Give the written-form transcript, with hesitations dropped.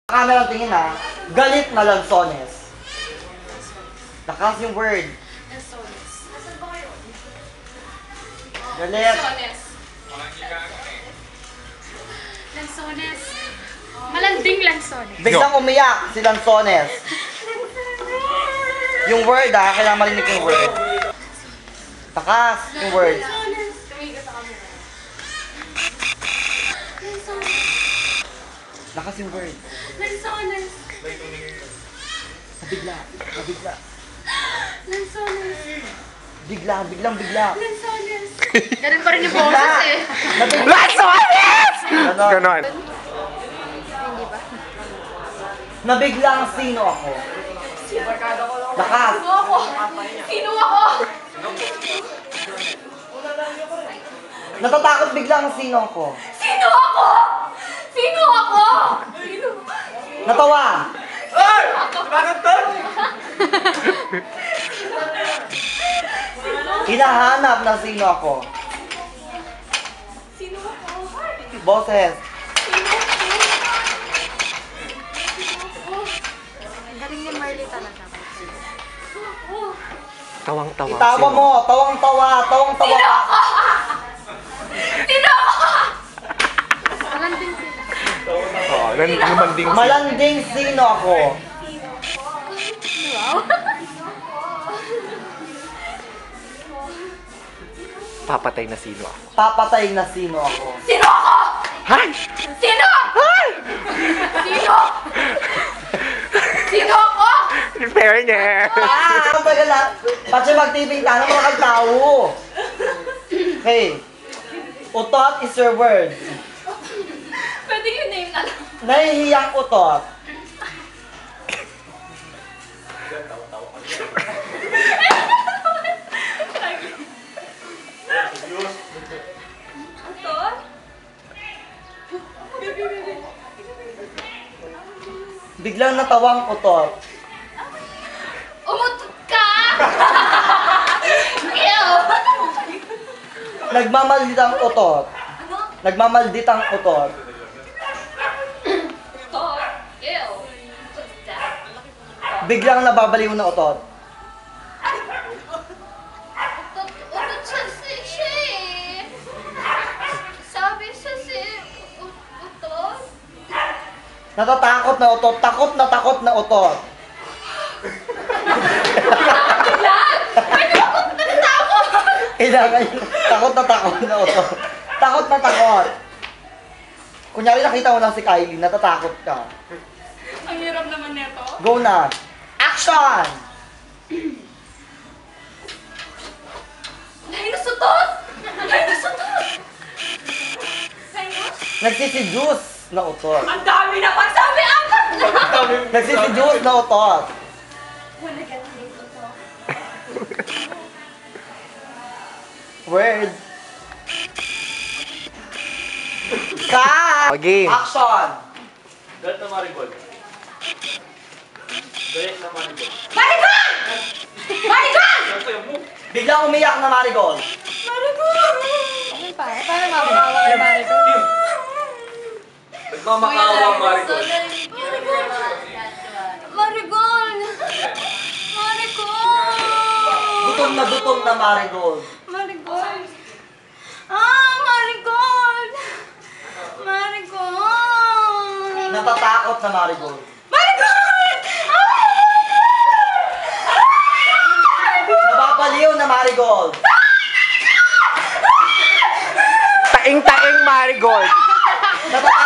Camera tingin ha. Galit na lansones. Lakas yung word. Lansones. Nasaan ba kayo? Galit. Lansones. Lansones. Malanding lansones. Biglang umiyak si lansones. Yung word ha, kailangan marinig yung word. Lakas yung word. Lansones. Tumigas sa camera. Lansones. Lakas yung word. Lansones. Nabigla. Lansones. Biglang. Lansones. Ganun pa rin yung boses eh. Lansones! Ganon. Hindi ba? Nabiglang sino ako. Lakas. Sino ako? Sino ako? Natatakot biglang sino ako. Sino ako? Sino ako? Sino? Natawa. Hinahanap na sino ako. Sino ako? Boses. Sino ako? Ang galing ni Marley talaga. Tawang-tawa. Itawa mo. Tawang-tawa ka. Sino ako? Malanding sila. Oo, lumanding. Malanding sino ako. Wow. Papatay na sino ako. Papatay na sino ako. Sino ako? Hay! Sino? Sino? Sino ako? In fairness! Ang bagala. Pati mag-tiping ka, ano mga kagtao? Okay. Utot is your word. Pwede yung name na lang. Nahihiyang utot. Ito? Biglang natawang utot. Umutot ka! Ew! Nagmamalditang utot. Nagmamalditang utot. Ito? Ew! What's that? Biglang nababaliw na utot. Utot siya eh. Sabi siya si utot. Natatakot na utot. Takot na utot. Lahat! Pwede ako natatakot! Kailangan yun. Takot na utot. Takot na takot. Kunyari nakita mo lang si Kylie, natatakot ka. Ang hirap naman nito. Go na. Action! Nahinasutot! Nahinasutot! Nagsisijuice na utot. Ang dami na pagsabi apat na! Nagsisijuice na utot. Wanna get me ito? Word. Cut! Okay. Action! Galit na Marigold. Galit na Marigold. Marigold! Marigold! Ano sa'yo mo? Biglang umiyak na Marigold. Marigold! Ano pa? Paano makabawa kay Marigold? Nagmamakawa ang Marigold. Marigold! Marigold! Gutom na Marigold. Marigold! Ah, Marigold! Marigold! Natatakot na Marigold. Marigold! Nababaliw na Marigold. Taing-taing marigold. Natatakot